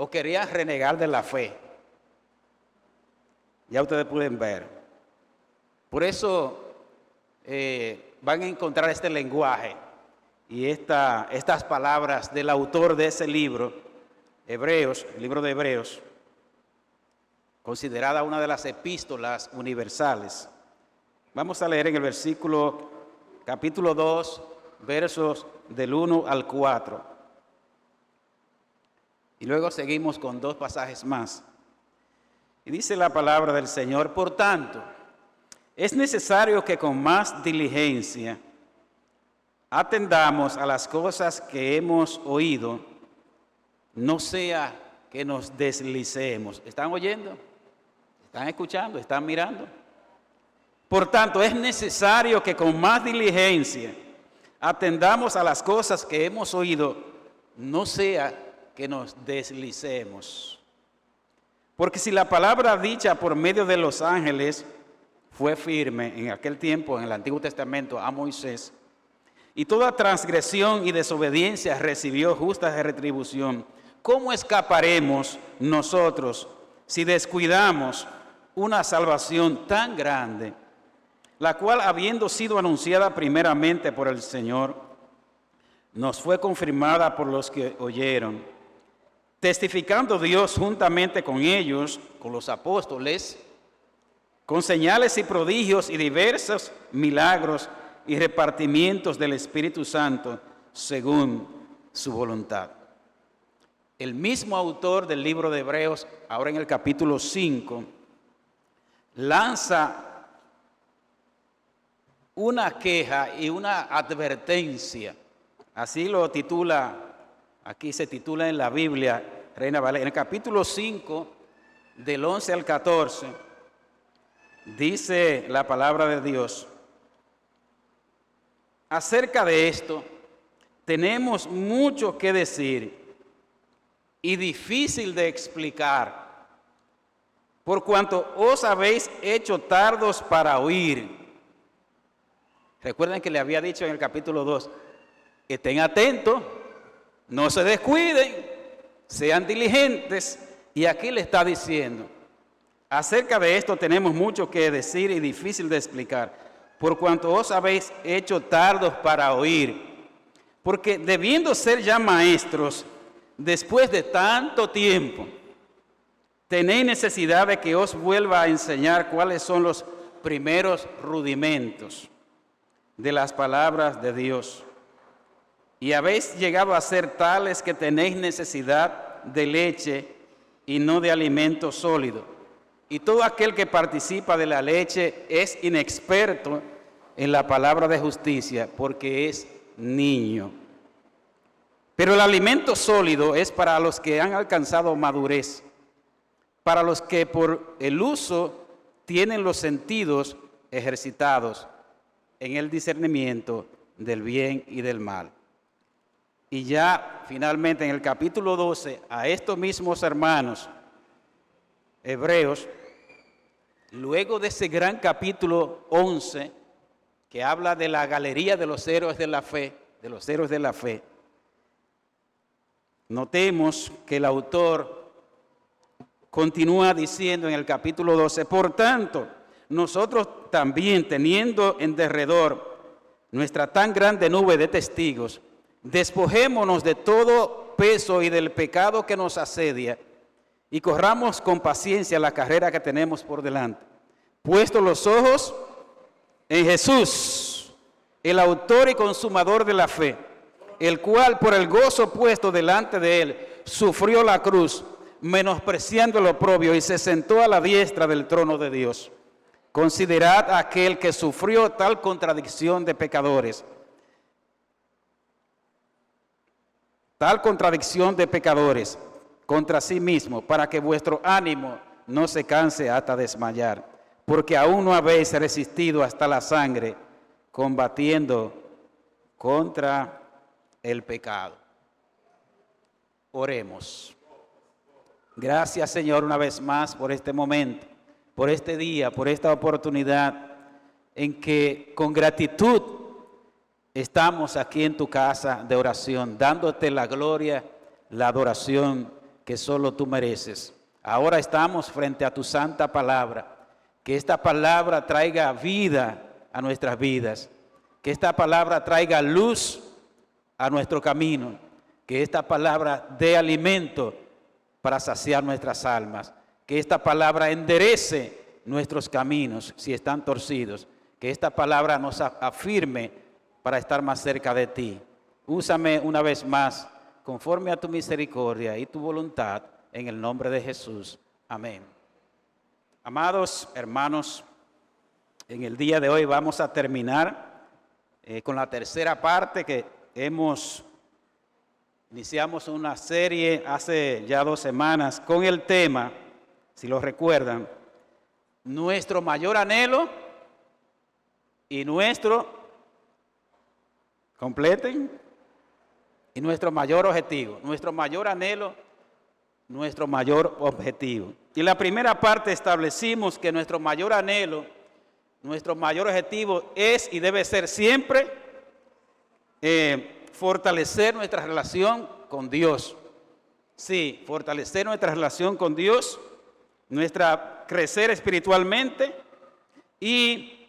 o querían renegar de la fe. Ya ustedes pueden ver. Por eso van a encontrar este lenguaje y estas palabras del autor de ese libro, Hebreos, el libro de Hebreos, considerada una de las epístolas universales. Vamos a leer en el capítulo 2, versos del 1 al 4. Y luego seguimos con 2 pasajes más. Y dice la palabra del Señor: por tanto, es necesario que con más diligencia atendamos a las cosas que hemos oído, no sea que nos deslicemos. ¿Están oyendo? ¿Están escuchando? ¿Están mirando? Por tanto, es necesario que con más diligencia atendamos a las cosas que hemos oído, no sea que nos deslicemos. Porque si la palabra dicha por medio de los ángeles fue firme en aquel tiempo, en el Antiguo Testamento, a Moisés, y toda transgresión y desobediencia recibió justa retribución, ¿cómo escaparemos nosotros si descuidamos una salvación tan grande, la cual, habiendo sido anunciada primeramente por el Señor, nos fue confirmada por los que oyeron, testificando Dios juntamente con ellos, con los apóstoles, con señales y prodigios y diversos milagros y repartimientos del Espíritu Santo según su voluntad? El mismo autor del libro de Hebreos, ahora en el capítulo 5, lanza una queja y una advertencia. Así lo titula, aquí se titula en la Biblia, Reina Valera, en el capítulo 5, del 11 al 14, dice la palabra de Dios: acerca de esto tenemos mucho que decir y difícil de explicar, por cuanto os habéis hecho tardos para oír. Recuerden que le había dicho en el capítulo 2, estén atentos, no se descuiden, sean diligentes, y aquí le está diciendo: acerca de esto tenemos mucho que decir y difícil de explicar, por cuanto os habéis hecho tardos para oír, porque debiendo ser ya maestros, después de tanto tiempo, tenéis necesidad de que os vuelva a enseñar cuáles son los primeros rudimentos de las palabras de Dios. Y habéis llegado a ser tales que tenéis necesidad de leche y no de alimento sólido. Y todo aquel que participa de la leche es inexperto en la palabra de justicia, porque es niño. Pero el alimento sólido es para los que han alcanzado madurez, para los que por el uso tienen los sentidos ejercitados en el discernimiento del bien y del mal. Y ya finalmente en el capítulo 12, a estos mismos hermanos hebreos, luego de ese gran capítulo 11, que habla de la galería de los héroes de la fe, notemos que el autor continúa diciendo en el capítulo 12, por tanto, nosotros también, teniendo en derredor nuestra tan grande nube de testigos, despojémonos de todo peso y del pecado que nos asedia, y corramos con paciencia la carrera que tenemos por delante, puestos los ojos en Jesús, el autor y consumador de la fe, el cual por el gozo puesto delante de él sufrió la cruz, menospreciando el oprobio, y se sentó a la diestra del trono de Dios. Considerad a aquel que sufrió tal contradicción de pecadores, contra sí mismo, para que vuestro ánimo no se canse hasta desmayar, porque aún no habéis resistido hasta la sangre, combatiendo contra el pecado. Oremos. Gracias, Señor, una vez más por este momento, por este día, por esta oportunidad en que con gratitud estamos aquí en tu casa de oración, dándote la gloria, la adoración que solo tú mereces. Ahora estamos frente a tu santa palabra. Que esta palabra traiga vida a nuestras vidas. Que esta palabra traiga luz a nuestro camino. Que esta palabra dé alimento para saciar nuestras almas. Que esta palabra enderece nuestros caminos si están torcidos. Que esta palabra nos afirme para estar más cerca de ti. Úsame una vez más, conforme a tu misericordia y tu voluntad, en el nombre de Jesús. Amén. Amados hermanos, en el día de hoy vamos a terminar con la tercera parte que iniciamos una serie hace ya 2 semanas con el tema, si lo recuerdan, nuestro mayor anhelo y completen, y nuestro mayor objetivo, nuestro mayor anhelo, nuestro mayor objetivo. Y en la primera parte establecimos que nuestro mayor anhelo, nuestro mayor objetivo es y debe ser siempre fortalecer nuestra relación con Dios. Sí, fortalecer nuestra relación con Dios, crecer espiritualmente y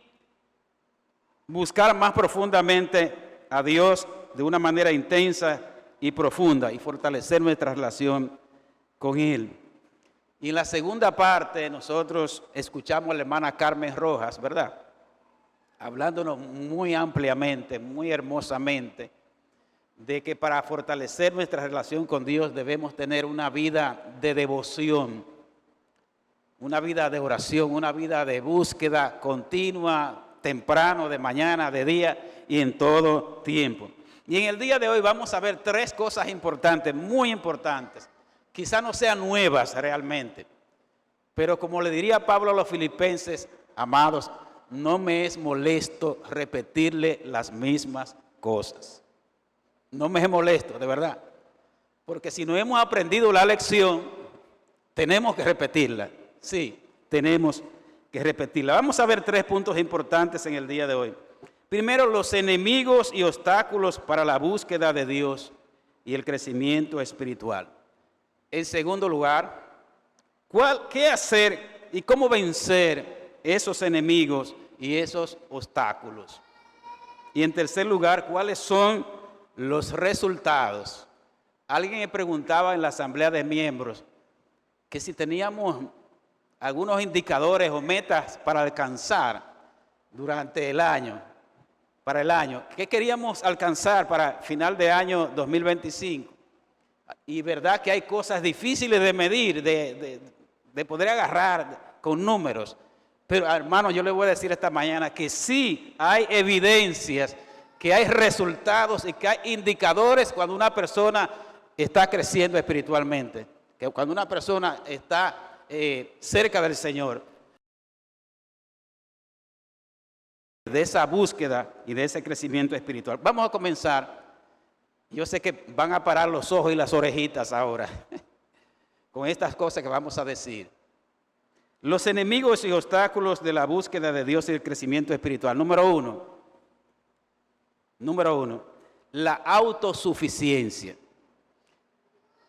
buscar más profundamente a Dios de una manera intensa y profunda y fortalecer nuestra relación con Él. Y en la segunda parte nosotros escuchamos a la hermana Carmen Rojas, ¿verdad? Hablándonos muy ampliamente, muy hermosamente, de que para fortalecer nuestra relación con Dios debemos tener una vida de devoción, una vida de oración, una vida de búsqueda continua, temprano, de mañana, de día y en todo tiempo. Y en el día de hoy vamos a ver 3 cosas importantes, muy importantes. Quizá no sean nuevas realmente, pero como le diría Pablo a los filipenses, amados, no me es molesto repetirle las mismas cosas. No me es molesto, de verdad. Porque si no hemos aprendido la lección, tenemos que repetirla. Sí, tenemos que repetirla. Vamos a ver 3 puntos importantes en el día de hoy. Primero, los enemigos y obstáculos para la búsqueda de Dios y el crecimiento espiritual. En segundo lugar, ¿qué hacer y cómo vencer esos enemigos y esos obstáculos? Y en tercer lugar, ¿cuáles son los resultados? Alguien me preguntaba en la asamblea de miembros que si teníamos algunos indicadores o metas para alcanzar durante el año, ¿qué queríamos alcanzar para final de año 2025? Y verdad que hay cosas difíciles de medir, de poder agarrar con números. Pero hermano, yo le voy a decir esta mañana que sí hay evidencias, que hay resultados y que hay indicadores cuando una persona está creciendo espiritualmente. Que cuando una persona está cerca del Señor. De esa búsqueda y de ese crecimiento espiritual. Vamos a comenzar. Yo sé que van a parar los ojos y las orejitas ahora con estas cosas que vamos a decir. Los enemigos y obstáculos de la búsqueda de Dios y el crecimiento espiritual. Número uno, la autosuficiencia.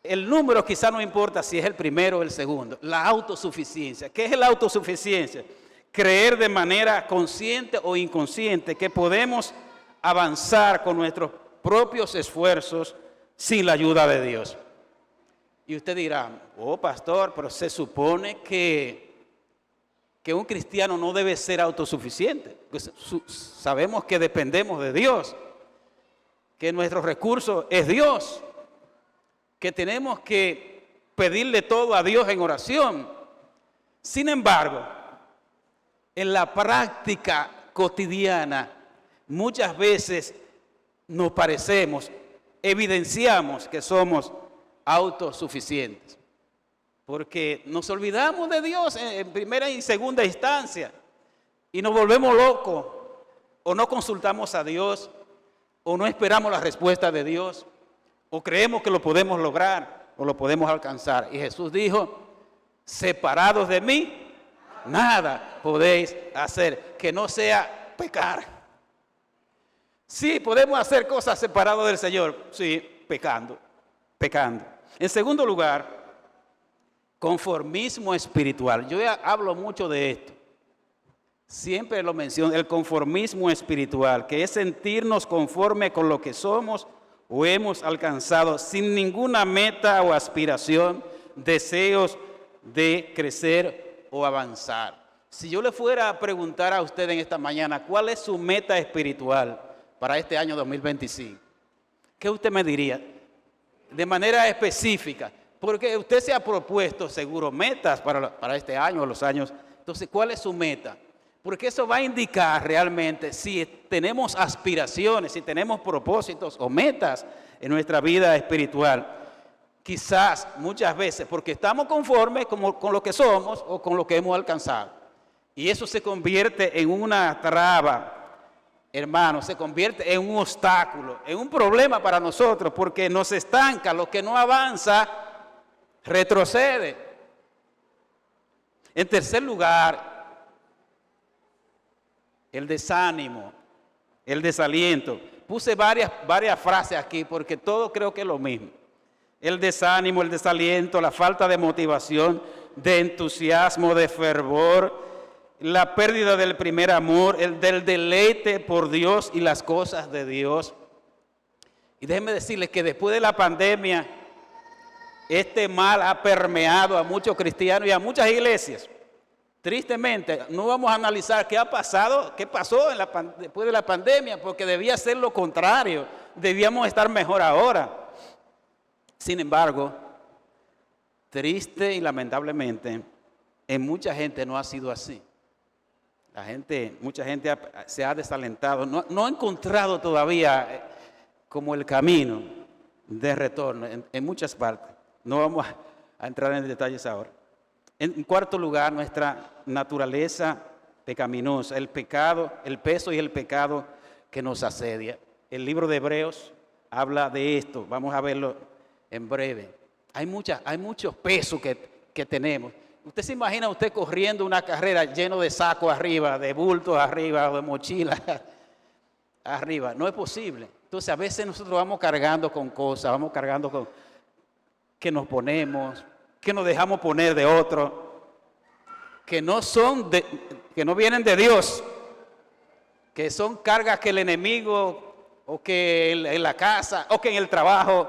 El número quizá no importa si es el primero o el segundo. La autosuficiencia. ¿Qué es la autosuficiencia? Creer de manera consciente o inconsciente que podemos avanzar con nuestros propios esfuerzos sin la ayuda de Dios. Y usted dirá, oh pastor, pero se supone que un cristiano no debe ser autosuficiente. Pues sabemos que dependemos de Dios, que nuestro recurso es Dios, que tenemos que pedirle todo a Dios en oración. Sin embargo, en la práctica cotidiana, muchas veces nos parecemos, evidenciamos que somos autosuficientes. Porque nos olvidamos de Dios en primera y segunda instancia y nos volvemos locos o no consultamos a Dios o no esperamos la respuesta de Dios o creemos que lo podemos lograr o lo podemos alcanzar. Y Jesús dijo, separados de mí, nada podéis hacer que no sea pecar. Sí, podemos hacer cosas separadas del Señor, sí, pecando. En segundo lugar, Conformismo espiritual. Yo ya hablo mucho de esto. Siempre lo menciono, el conformismo espiritual, que es sentirnos conforme con lo que somos o hemos alcanzado sin ninguna meta o aspiración, deseos de crecer o avanzar. Si yo le fuera a preguntar a usted en esta mañana, ¿cuál es su meta espiritual para este año 2025? ¿Qué usted me diría? De manera específica, porque usted se ha propuesto seguro metas para este año o los años. Entonces, ¿cuál es su meta? Porque eso va a indicar realmente si tenemos aspiraciones, si tenemos propósitos o metas en nuestra vida espiritual. Quizás muchas veces porque estamos conformes con lo que somos o con lo que hemos alcanzado. Y eso se convierte en una traba, hermano, se convierte en un obstáculo, en un problema para nosotros porque nos estanca. Lo que no avanza, retrocede. En tercer lugar, el desánimo, el desaliento. Puse varias frases aquí porque todo creo que es lo mismo. El desánimo, el desaliento, la falta de motivación, de entusiasmo, de fervor, la pérdida del primer amor, el del deleite por Dios y las cosas de Dios. Y déjenme decirles que después de la pandemia, este mal ha permeado a muchos cristianos y a muchas iglesias. Tristemente, no vamos a analizar qué pasó después de la pandemia, porque debía ser lo contrario, debíamos estar mejor ahora. Sin embargo, triste y lamentablemente, en mucha gente no ha sido así. Mucha gente se ha desalentado, no ha encontrado todavía como el camino de retorno en muchas partes. No vamos a entrar en detalles ahora. En cuarto lugar, nuestra naturaleza pecaminosa, el pecado, el peso y el pecado que nos asedia. El libro de Hebreos habla de esto, vamos a verlo en breve. Hay muchos pesos que tenemos. ¿Usted se imagina usted corriendo una carrera lleno de sacos arriba, de bultos arriba, de mochilas arriba? No es posible. Entonces a veces nosotros vamos cargando con cosas, vamos cargando con que nos ponemos, que nos dejamos poner de otro, que no vienen de Dios, que son cargas que el enemigo o que en la casa o que en el trabajo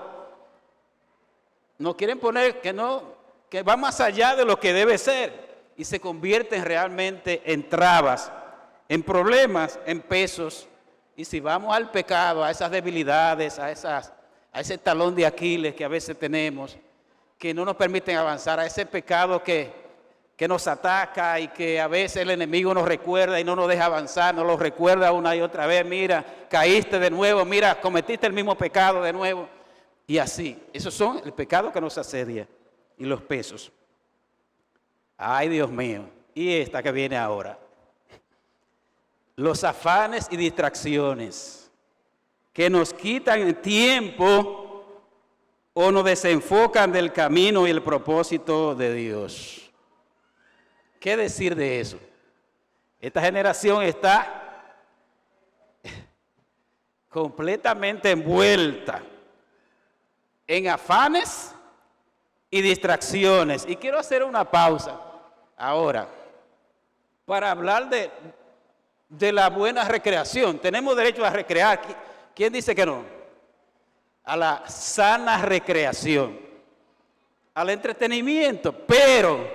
nos quieren poner que va más allá de lo que debe ser y se convierten realmente en trabas, en problemas, en pesos. Y si vamos al pecado, a esas debilidades, a ese talón de Aquiles que a veces tenemos, que no nos permiten avanzar, a ese pecado que nos ataca y que a veces el enemigo nos recuerda y no nos deja avanzar, nos lo recuerda una y otra vez, mira, caíste de nuevo, mira, cometiste el mismo pecado de nuevo. Y así, esos son el pecado que nos asedia y los pesos. Ay, Dios mío, y esta que viene ahora. Los afanes y distracciones que nos quitan tiempo o nos desenfocan del camino y el propósito de Dios. ¿Qué decir de eso? Esta generación está completamente envuelta en afanes y distracciones. Y quiero hacer una pausa ahora para hablar de la buena recreación. Tenemos derecho a recrear. ¿Quién dice que no? A la sana recreación, al entretenimiento, pero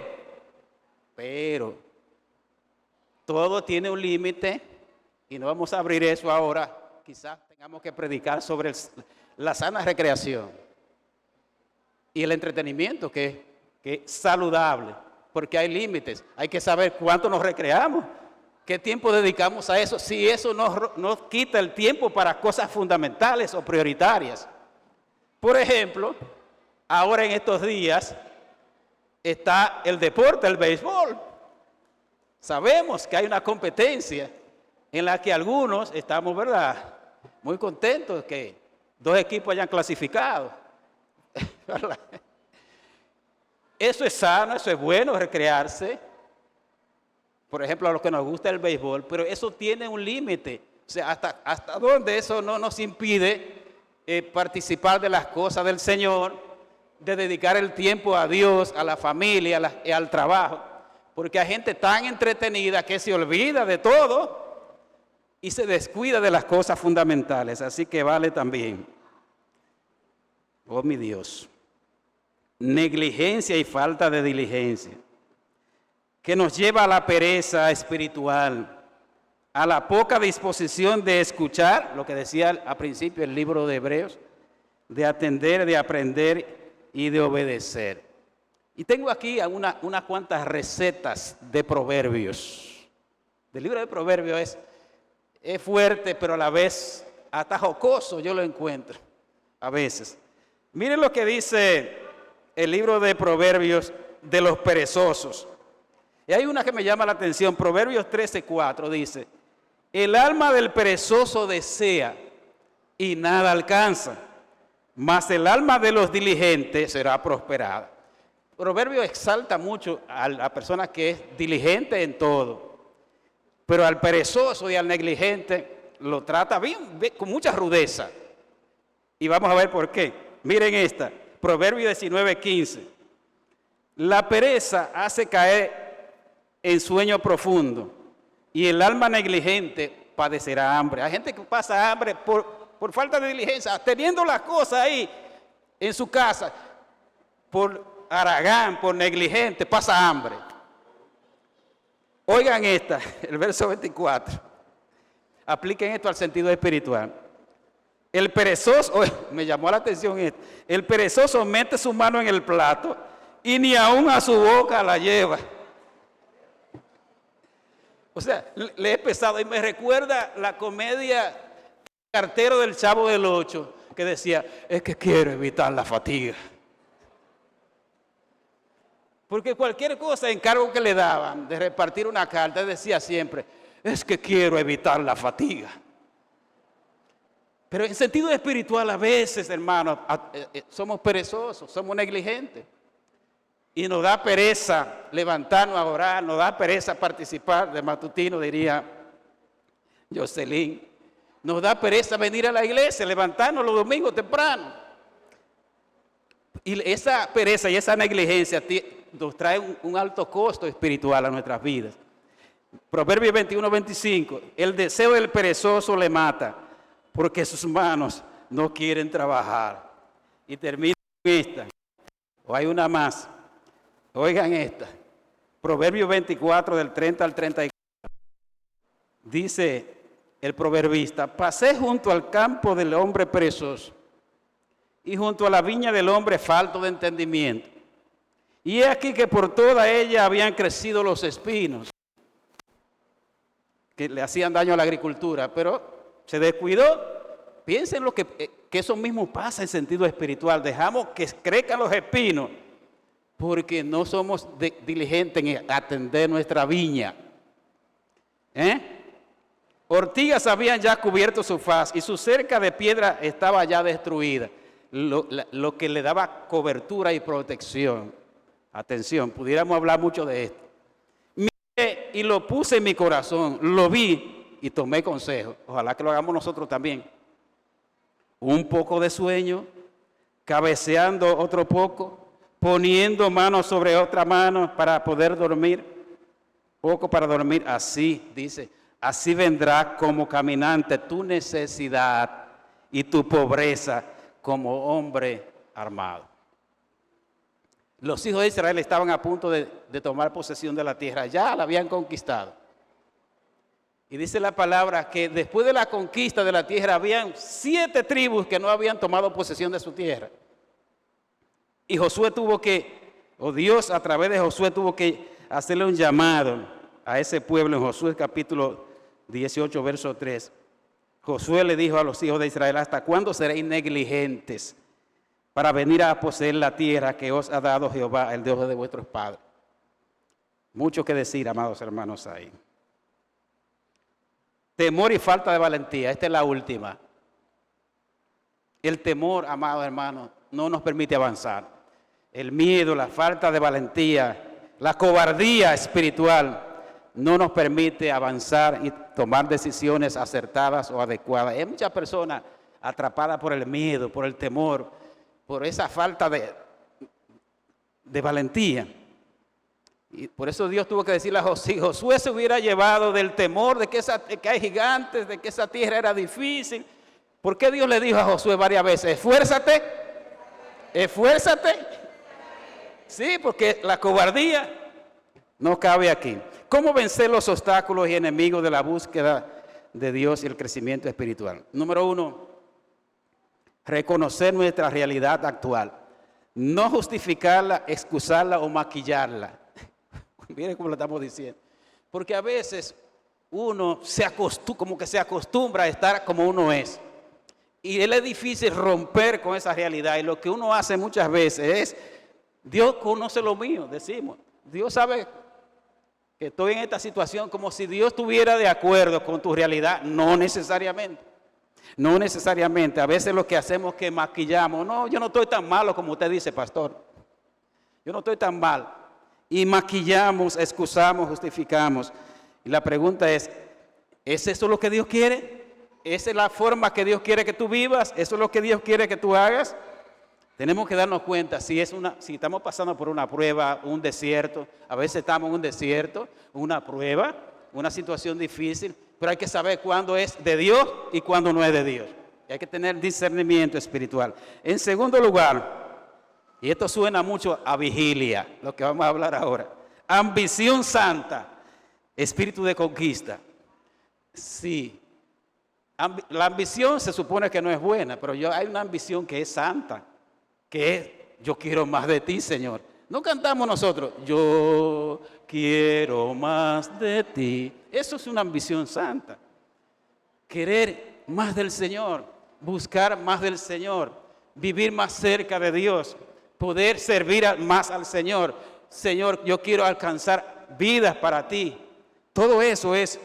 todo tiene un límite y no vamos a abrir eso ahora. Quizás tengamos que predicar sobre la sana recreación y el entretenimiento que es saludable, porque hay límites. Hay que saber cuánto nos recreamos, qué tiempo dedicamos a eso, si eso nos quita el tiempo para cosas fundamentales o prioritarias. Por ejemplo, ahora en estos días está el deporte, el béisbol. Sabemos que hay una competencia en la que algunos estamos, ¿verdad?, muy contentos que 2 equipos hayan clasificado. ¿Verdad? Eso es sano, eso es bueno, recrearse. Por ejemplo, a los que nos gusta el béisbol, pero eso tiene un límite. O sea, hasta dónde eso no nos impide participar de las cosas del Señor de dedicar el tiempo a Dios, a la familia, al trabajo, porque hay gente tan entretenida que se olvida de todo y se descuida de las cosas fundamentales, así que vale también. Oh mi Dios, negligencia y falta de diligencia, que nos lleva a la pereza espiritual, a la poca disposición de escuchar, lo que decía al principio el libro de Hebreos, de atender, de aprender y de obedecer. Y tengo aquí unas cuantas recetas de proverbios. El libro de Proverbios es fuerte, pero a la vez hasta jocoso yo lo encuentro, a veces. Miren lo que dice el libro de Proverbios de los perezosos. Y hay una que me llama la atención, Proverbios 13:4 dice: el alma del perezoso desea y nada alcanza, mas el alma de los diligentes será prosperada. Proverbio exalta mucho a la persona que es diligente en todo, pero al perezoso y al negligente lo trata bien, con mucha rudeza. Y vamos a ver por qué. Miren esta, Proverbio 19:15. La pereza hace caer en sueño profundo, y el alma negligente padecerá hambre. Hay gente que pasa hambre por falta de diligencia, teniendo las cosas ahí en su casa, por haragán, por negligente, pasa hambre. Oigan esta, el verso 24. Apliquen esto al sentido espiritual. El perezoso, me llamó la atención esto, el perezoso mete su mano en el plato y ni aún a su boca la lleva. O sea, le he pesado y me recuerda la comedia Cartero del Chavo del Ocho, que decía, es que quiero evitar la fatiga. Porque cualquier cosa, encargo que le daban de repartir una carta, decía siempre, es que quiero evitar la fatiga. Pero en sentido espiritual a veces, hermanos, somos perezosos, somos negligentes. Y nos da pereza levantarnos a orar, nos da pereza participar de matutino, diría Jocelyn. Nos da pereza venir a la iglesia, levantarnos los domingos temprano. Y esa pereza y esa negligencia nos trae un alto costo espiritual a nuestras vidas. Proverbios 21:25, el deseo del perezoso le mata, porque sus manos no quieren trabajar. Y termina con esta, o hay una más. Oigan esta, Proverbios 24 del 30 al 34. Dice el proverbista, pasé junto al campo del hombre perezoso y junto a la viña del hombre falto de entendimiento. Y he aquí que por toda ella habían crecido los espinos, que le hacían daño a la agricultura, pero se descuidó. Piensen lo que eso mismo pasa en sentido espiritual. Dejamos que crezcan los espinos porque no somos diligentes en atender nuestra viña. Ortigas habían ya cubierto su faz y su cerca de piedra estaba ya destruida, lo que le daba cobertura y protección. Atención, pudiéramos hablar mucho de esto. Miré y lo puse en mi corazón, lo vi y tomé consejo. Ojalá que lo hagamos nosotros también. Un poco de sueño, cabeceando otro poco, poniendo mano sobre otra mano para poder dormir, poco para dormir, así dice, así vendrá como caminante tu necesidad y tu pobreza como hombre armado. Los hijos de Israel estaban a punto de tomar posesión de la tierra, ya la habían conquistado. Y dice la palabra que después de la conquista de la tierra habían 7 tribus que no habían tomado posesión de su tierra. Y Josué Dios a través de Josué tuvo que hacerle un llamado a ese pueblo en Josué capítulo 18, verso 3. Josué le dijo a los hijos de Israel, ¿hasta cuándo seréis negligentes para venir a poseer la tierra que os ha dado Jehová, el Dios de vuestros padres? Mucho que decir, amados hermanos, ahí. Temor y falta de valentía, esta es la última. El temor, amados hermanos, no nos permite avanzar. El miedo, la falta de valentía, la cobardía espiritual no nos permite avanzar y tomar decisiones acertadas o adecuadas. Hay muchas personas atrapadas por el miedo, por el temor, por esa falta de valentía. Y por eso Dios tuvo que decirle a Josué, Josué se hubiera llevado del temor de que hay gigantes, de que esa tierra era difícil. ¿Por qué Dios le dijo a Josué varias veces, esfuérzate, esfuérzate? Sí, porque la cobardía no cabe aquí. ¿Cómo vencer los obstáculos y enemigos de la búsqueda de Dios y el crecimiento espiritual? Número 1, reconocer nuestra realidad actual. No justificarla, excusarla o maquillarla. Miren cómo lo estamos diciendo. Porque a veces uno como que se acostumbra a estar como uno es. Y es difícil romper con esa realidad. Y lo que uno hace muchas veces es, Dios conoce lo mío, decimos. Dios sabe que estoy en esta situación, como si Dios estuviera de acuerdo con tu realidad. No necesariamente. No necesariamente. A veces lo que hacemos es que maquillamos. No, yo no estoy tan malo como usted dice, pastor. Yo no estoy tan mal. Y maquillamos, excusamos, justificamos. Y la pregunta es eso lo que Dios quiere? ¿Esa es la forma que Dios quiere que tú vivas? ¿Eso es lo que Dios quiere que tú hagas? Tenemos que darnos cuenta si estamos pasando por una prueba, un desierto. A veces estamos en un desierto, una prueba, una situación difícil. Pero hay que saber cuándo es de Dios y cuándo no es de Dios. Y hay que tener discernimiento espiritual. En segundo lugar, y esto suena mucho a vigilia, lo que vamos a hablar ahora. Ambición santa, espíritu de conquista. Sí, la ambición se supone que no es buena, pero hay una ambición que es santa, que es, yo quiero más de ti, Señor. No cantamos nosotros, yo quiero más de ti. Eso es una ambición santa. Querer más del Señor, buscar más del Señor, vivir más cerca de Dios, poder servir más al Señor. Señor, yo quiero alcanzar vidas para ti. Todo eso es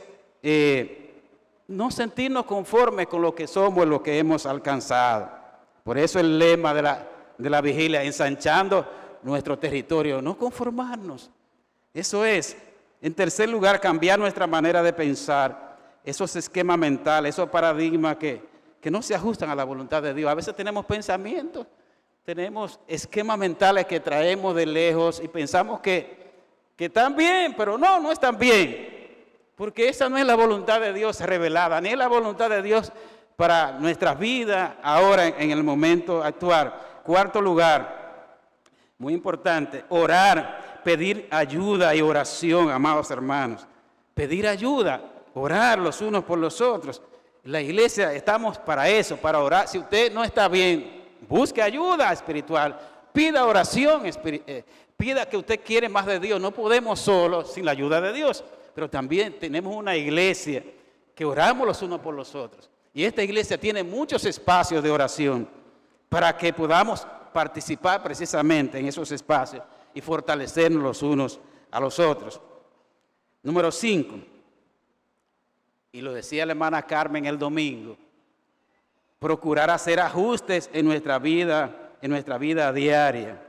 no sentirnos conformes con lo que somos, lo que hemos alcanzado. Por eso el lema de la vigilia, ensanchando nuestro territorio, no conformarnos. Eso es. En tercer lugar, cambiar nuestra manera de pensar, esos esquemas mentales, esos paradigmas que no se ajustan a la voluntad de Dios. A veces tenemos pensamientos, tenemos esquemas mentales que traemos de lejos y pensamos que están bien, pero no están bien. Porque esa no es la voluntad de Dios revelada, ni es la voluntad de Dios para nuestras vidas ahora en el momento actual. Cuarto lugar, muy importante, orar, pedir ayuda y oración, amados hermanos. Pedir ayuda, orar los unos por los otros. La iglesia estamos para eso, para orar. Si usted no está bien, busque ayuda espiritual, pida oración, pida que usted quiere más de Dios. No podemos solo sin la ayuda de Dios, pero también tenemos una iglesia que oramos los unos por los otros. Y esta iglesia tiene muchos espacios de oración para que podamos participar precisamente en esos espacios y fortalecernos los unos a los otros. Número 5, y lo decía la hermana Carmen el domingo, procurar hacer ajustes en nuestra vida diaria,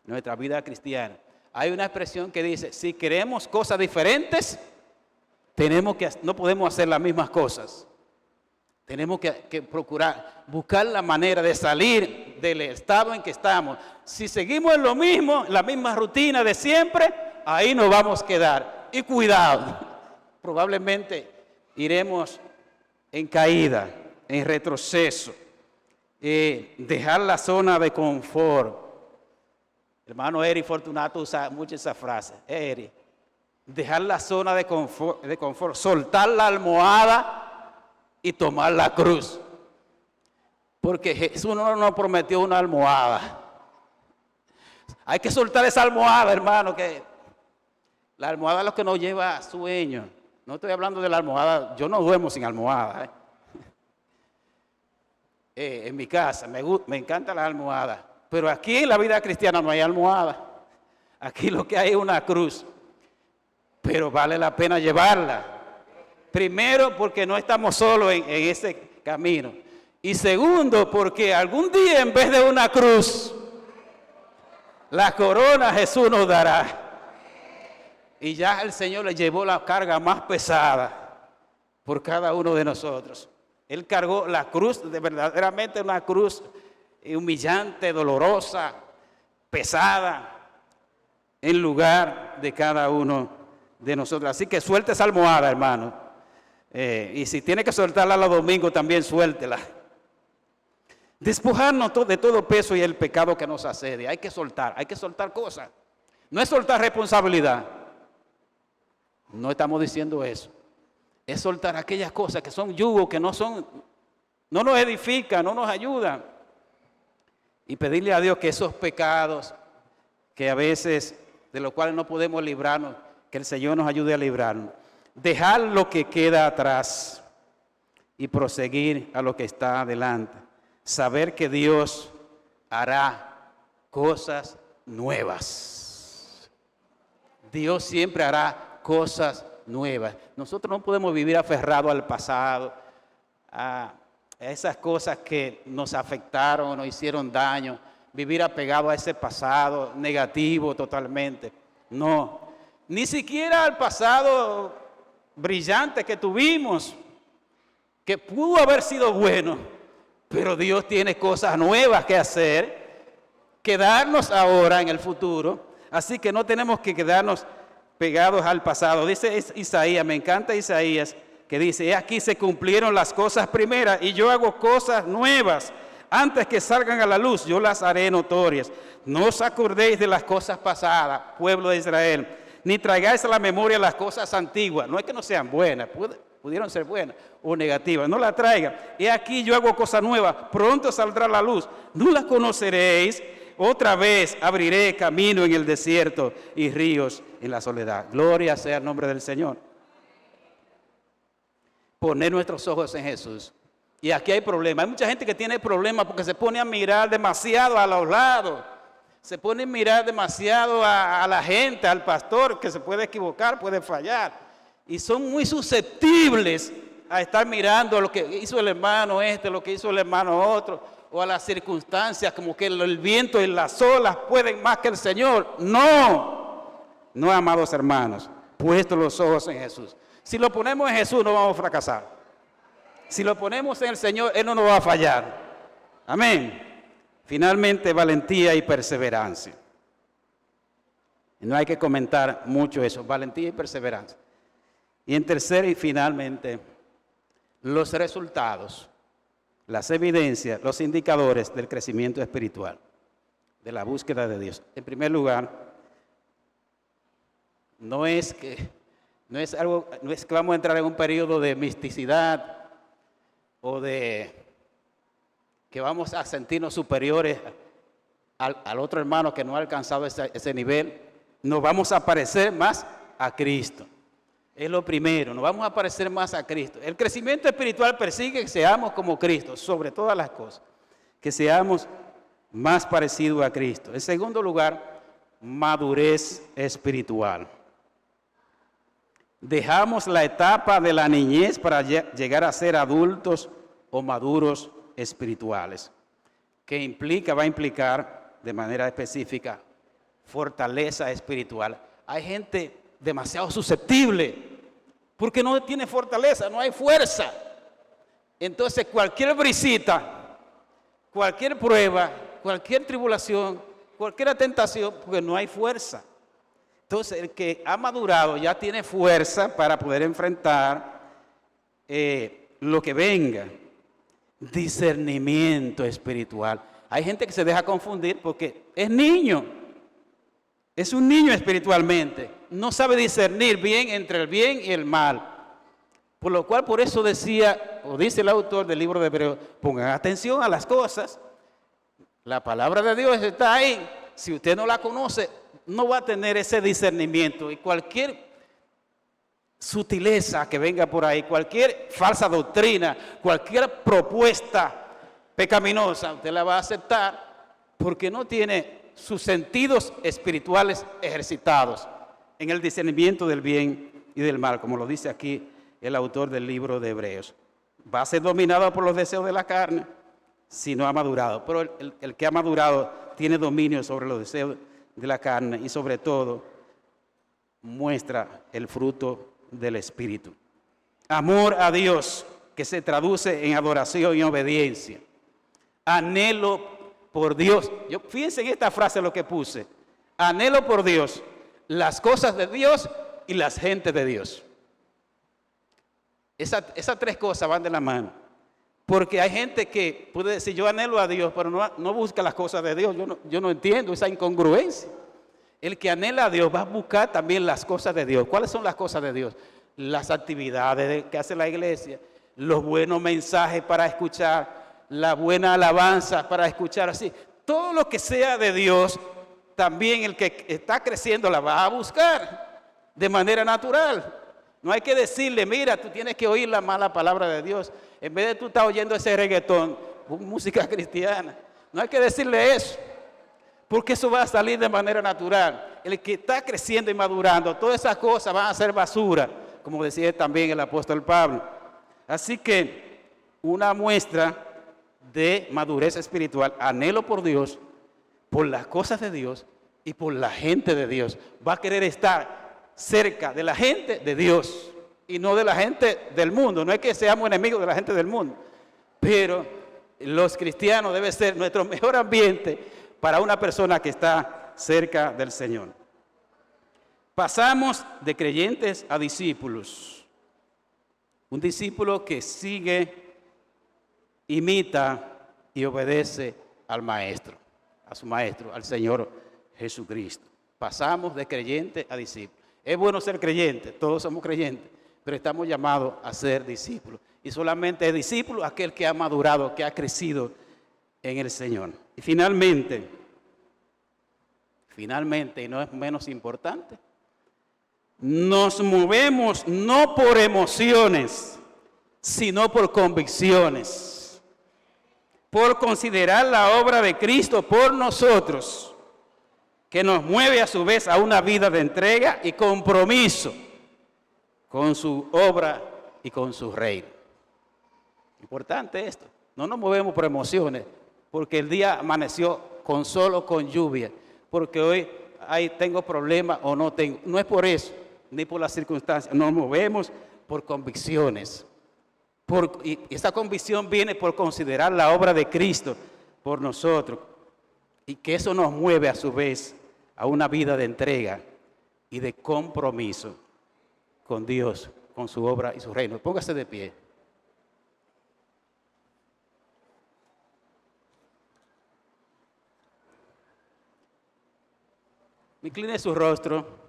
en nuestra vida cristiana. Hay una expresión que dice, si queremos cosas diferentes, no podemos hacer las mismas cosas. Tenemos que procurar, buscar la manera de salir del estado en que estamos. Si seguimos en lo mismo, en la misma rutina de siempre, ahí nos vamos a quedar. Y cuidado, probablemente iremos en caída, en retroceso. Dejar la zona de confort. Hermano Eri Fortunato usa mucho esa frase. Eri, dejar la zona de confort, soltar la almohada y tomar la cruz. Porque Jesús no nos prometió una almohada. Hay que soltar esa almohada, hermano, que la almohada es lo que nos lleva a sueño. No estoy hablando de la almohada, yo no duermo sin almohada. En mi casa, me encanta la almohada. Pero aquí en la vida cristiana no hay almohada. Aquí lo que hay es una cruz. Pero vale la pena llevarla. Primero, porque no estamos solos en ese camino. Y segundo, porque algún día en vez de una cruz, la corona Jesús nos dará. Y ya el Señor le llevó la carga más pesada por cada uno de nosotros. Él cargó la cruz, verdaderamente una cruz humillante, dolorosa, pesada. en lugar de cada uno de nosotros. Así que suelte esa almohada, hermano. Y si tiene que soltarla los domingos, también suéltela. Despojarnos de todo peso y el pecado que nos asedia. Hay que soltar cosas. No es soltar responsabilidad. No estamos diciendo eso. Es soltar aquellas cosas que son yugos, que no nos edifican, no nos ayudan. Y pedirle a Dios que esos pecados, que a veces de los cuales no podemos librarnos, que el Señor nos ayude a librarnos. Dejar lo que queda atrás y proseguir a lo que está adelante. Saber que Dios hará cosas nuevas. Dios siempre hará cosas nuevas. Nosotros no podemos vivir aferrados al pasado, a esas cosas que nos afectaron, nos hicieron daño, vivir apegado a ese pasado negativo totalmente. No, ni siquiera al pasado brillante que tuvimos, que pudo haber sido bueno, pero Dios tiene cosas nuevas que hacer, que darnos ahora en el futuro, así que no tenemos que quedarnos pegados al pasado. Dice Isaías, me encanta Isaías, que dice, aquí se cumplieron las cosas primeras y yo hago cosas nuevas. Antes que salgan a la luz, yo las haré notorias. No os acordéis de las cosas pasadas, pueblo de Israel, ni traigáis a la memoria las cosas antiguas. No es que no sean buenas, pudieron ser buenas o negativas, no las traigan. Y aquí yo hago cosas nuevas, pronto saldrá la luz. No las conoceréis, otra vez abriré camino en el desierto y ríos en la soledad. Gloria sea el nombre del Señor. Poner nuestros ojos en Jesús. Y aquí hay problemas. Hay mucha gente que tiene problemas porque se pone a mirar demasiado a los lados. Se pone a mirar demasiado a la gente, al pastor, que se puede equivocar, puede fallar. Y son muy susceptibles a estar mirando lo que hizo el hermano este, lo que hizo el hermano otro, o a las circunstancias, como que el viento y las olas pueden más que el Señor. No, amados hermanos, puestos los ojos en Jesús. Si lo ponemos en Jesús, no vamos a fracasar. Si lo ponemos en el Señor, Él no nos va a fallar. Amén. Finalmente, valentía y perseverancia. No hay que comentar mucho eso, valentía y perseverancia. Y en tercero y finalmente, los resultados, las evidencias, los indicadores del crecimiento espiritual, de la búsqueda de Dios. En primer lugar, no es que vamos a entrar en un periodo de misticidad o de que vamos a sentirnos superiores al otro hermano que no ha alcanzado ese nivel. Nos vamos a parecer más a Cristo. Es lo primero, nos vamos a parecer más a Cristo. El crecimiento espiritual persigue que seamos como Cristo, sobre todas las cosas. Que seamos más parecidos a Cristo. En segundo lugar, madurez espiritual. Dejamos la etapa de la niñez para llegar a ser adultos o maduros espirituales, que va a implicar de manera específica fortaleza espiritual. Hay gente demasiado susceptible porque no tiene fortaleza, no hay fuerza. Entonces cualquier brisita, cualquier prueba, cualquier tribulación, cualquier tentación, porque no hay fuerza. Entonces el que ha madurado ya tiene fuerza para poder enfrentar lo que venga. Discernimiento espiritual. Hay gente que se deja confundir porque es niño. Es un niño espiritualmente. No sabe discernir bien entre el bien y el mal. Por lo cual, por eso decía, o dice el autor del libro de Hebreos, pongan atención a las cosas. La palabra de Dios está ahí. Si usted no la conoce, no va a tener ese discernimiento. Y cualquier sutileza que venga por ahí, cualquier falsa doctrina, cualquier propuesta pecaminosa, usted la va a aceptar porque no tiene sus sentidos espirituales ejercitados en el discernimiento del bien y del mal, como lo dice aquí el autor del libro de Hebreos. Va a ser dominado por los deseos de la carne si no ha madurado, pero el que ha madurado tiene dominio sobre los deseos de la carne y sobre todo muestra el fruto del Espíritu. Amor a Dios, que se traduce en adoración y obediencia. Anhelo por Dios. Fíjense en esta frase lo que puse. Anhelo por Dios, las cosas de Dios y las gentes de Dios. Esas tres cosas van de la mano. Porque hay gente que puede decir, yo anhelo a Dios, pero no busca las cosas de Dios. Yo no entiendo esa incongruencia. El que anhela a Dios va a buscar también las cosas de Dios. ¿Cuáles son las cosas de Dios? Las actividades que hace la iglesia, los buenos mensajes para escuchar, la buena alabanza para escuchar así. Todo lo que sea de Dios, también el que está creciendo la va a buscar de manera natural. No hay que decirle, mira, tú tienes que oír la mala palabra de Dios. En vez de tú estar oyendo ese reggaetón, música cristiana. No hay que decirle eso, porque eso va a salir de manera natural. El que está creciendo y madurando, todas esas cosas van a ser basura, como decía también el apóstol Pablo. Así que una muestra de madurez espiritual, anhelo por Dios, por las cosas de Dios y por la gente de Dios. Va a querer estar cerca de la gente de Dios y no de la gente del mundo. No es que seamos enemigos de la gente del mundo, pero los cristianos deben ser nuestro mejor ambiente para una persona que está cerca del Señor. Pasamos de creyentes a discípulos. Un discípulo que sigue, imita y obedece al maestro, a su maestro, al Señor Jesucristo. Pasamos de creyente a discípulo. Es bueno ser creyente, todos somos creyentes, pero estamos llamados a ser discípulos. Y solamente es discípulo aquel que ha madurado, que ha crecido en el Señor. Y finalmente, y no es menos importante, nos movemos no por emociones, sino por convicciones, por considerar la obra de Cristo por nosotros, que nos mueve a su vez a una vida de entrega y compromiso con su obra y con su reino. Importante esto, no nos movemos por emociones, porque el día amaneció solo con lluvia, porque hoy tengo problemas o no tengo. No es por eso, ni por las circunstancias, nos movemos por convicciones. Y esa convicción viene por considerar la obra de Cristo por nosotros, y que eso nos mueve a su vez a una vida de entrega y de compromiso con Dios, con su obra y su reino. Póngase de pie. Incline su rostro.